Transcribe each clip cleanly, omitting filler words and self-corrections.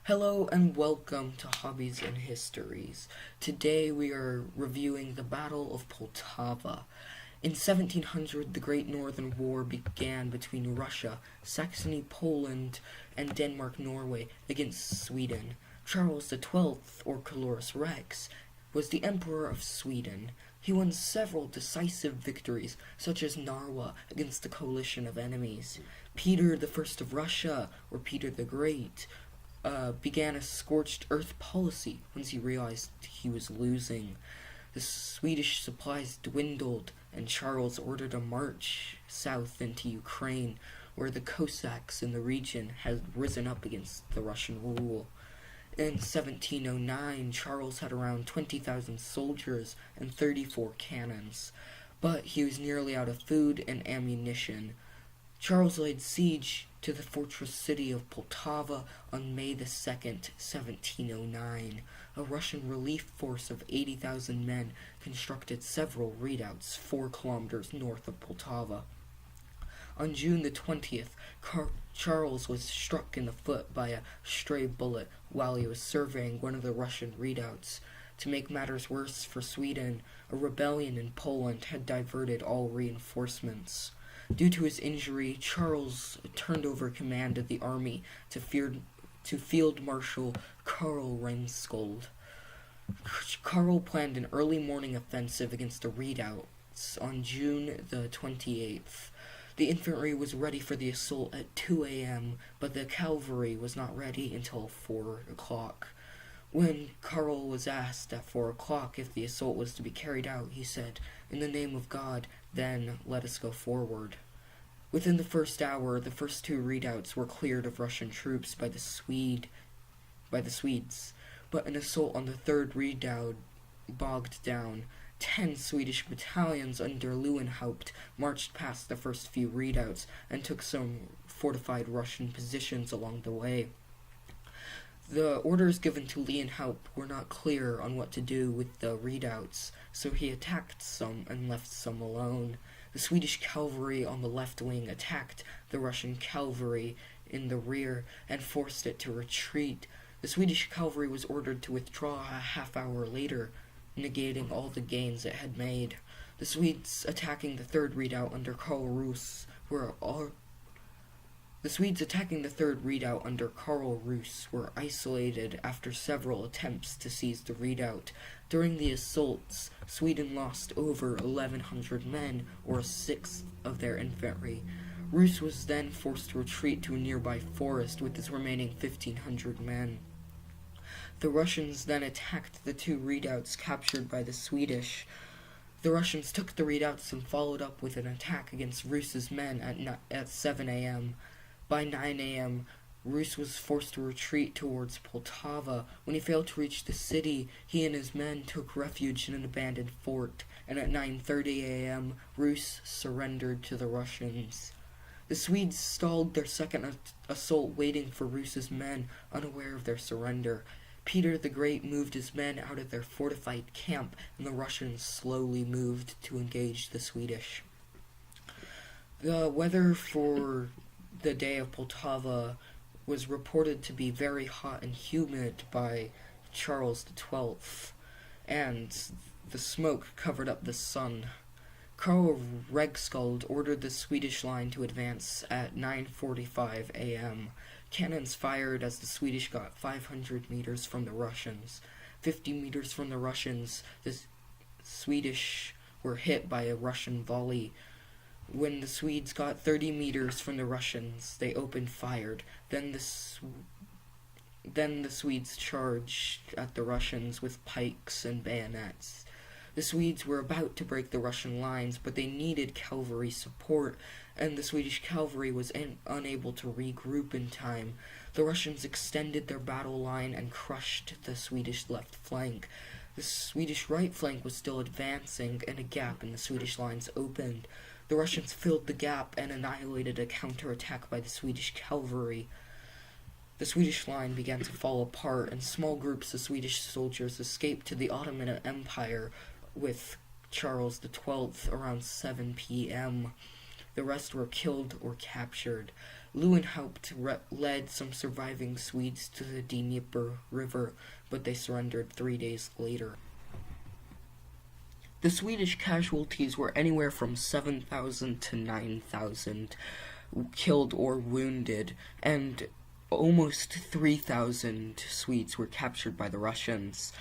Hello and welcome to Hobbies and Histories. Today we are reviewing the Battle of Poltava. In 1700, the Great Northern War began between Russia, Saxony, Poland, and Denmark-Norway against Sweden. Charles XII, or Calorus Rex, was the Emperor of Sweden. He won several decisive victories, such as Narwa against a coalition of enemies. Peter the First of Russia, or Peter the Great, began a scorched earth policy once he realized he was losing. The Swedish supplies dwindled, and Charles ordered a march south into Ukraine, where the Cossacks in the region had risen up against the Russian rule. In 1709, Charles had around 20,000 soldiers and 34 cannons, but he was nearly out of food and ammunition. Charles laid siege to the fortress city of Poltava on May the 2nd, 1709. A Russian relief force of 80,000 men constructed several redoubts 4 kilometers north of Poltava. On June the 20th, Charles was struck in the foot by a stray bullet while he was surveying one of the Russian redoubts. To make matters worse for Sweden, a rebellion in Poland had diverted all reinforcements. Due to his injury, Charles turned over command of the army to Field Marshal Karl Reinskold. Karl planned an early morning offensive against the redoubts on June the 28th. The infantry was ready for the assault at 2 a.m., but the cavalry was not ready until 4 o'clock. When Karl was asked at 4 o'clock if the assault was to be carried out, he said, "In the name of God, then let us go forward." Within the first hour, the first 2 redoubts were cleared of Russian troops by the Swedes, but an assault on the 3rd redoubt bogged down. 10 Swedish battalions under Lewenhaupt marched past the first few redoubts and took some fortified Russian positions along the way. The orders given to Lewenhaupt were not clear on what to do with the redoubts, so he attacked some and left some alone. The Swedish cavalry on the left wing attacked the Russian cavalry in the rear and forced it to retreat. The Swedish cavalry was ordered to withdraw a half hour later, negating all the gains it had made. The Swedes attacking the 3rd redoubt under Karl Rus were isolated after several attempts to seize the redoubt. During the assaults, Sweden lost over 1,100 men, or a sixth of their infantry. Rus was then forced to retreat to a nearby forest with his remaining 1,500 men. The Russians then attacked the 2 redoubts captured by the Swedish. The Russians took the redoubts and followed up with an attack against Rus's men at 7 a.m. By 9 a.m., Rus was forced to retreat towards Poltava. When he failed to reach the city, he and his men took refuge in an abandoned fort, and at 9:30 a.m., Rus surrendered to the Russians. The Swedes stalled their second assault waiting for Rus's men, unaware of their surrender. Peter the Great moved his men out of their fortified camp, and the Russians slowly moved to engage the Swedish. The weather for the day of Poltava was reported to be very hot and humid by Charles XII, and the smoke covered up the sun. Karl Reinskold ordered the Swedish line to advance at 9:45 a.m. Cannons fired as the Swedish got 500 meters from the Russians. 50 meters from the Russians, the Swedish were hit by a Russian volley. When the Swedes got 30 meters from the Russians, they opened fire. Then the Swedes charged at the Russians with pikes and bayonets. The Swedes were about to break the Russian lines, but they needed cavalry support, and the Swedish cavalry was unable to regroup in time. The Russians extended their battle line and crushed the Swedish left flank. The Swedish right flank was still advancing, and a gap in the Swedish lines opened. The Russians filled the gap and annihilated a counterattack by the Swedish cavalry. The Swedish line began to fall apart, and small groups of Swedish soldiers escaped to the Ottoman Empire with Charles XII around 7 p.m. The rest were killed or captured. Leeuwenhoek led some surviving Swedes to the Dnieper River, but they surrendered 3 days later. The Swedish casualties were anywhere from 7,000 to 9,000 killed or wounded, and almost 3,000 Swedes were captured by the Russians.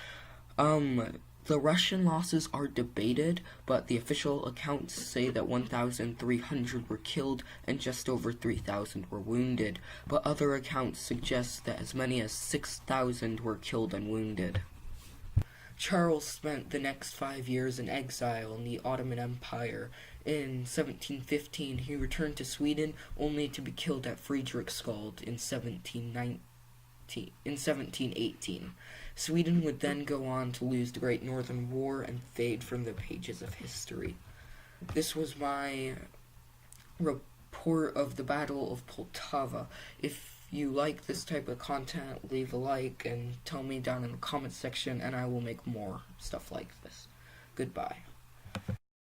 The Russian losses are debated, but the official accounts say that 1,300 were killed and just over 3,000 were wounded, but other accounts suggest that as many as 6,000 were killed and wounded. Charles spent the next 5 years in exile in the Ottoman Empire. In 1715, he returned to Sweden, only to be killed at Fredrikstad in 1718. Sweden would then go on to lose the Great Northern War and fade from the pages of history. This was my report of the Battle of Poltava. If you like this type of content, leave a like and tell me down in the comment section, and I will make more stuff like this. Goodbye.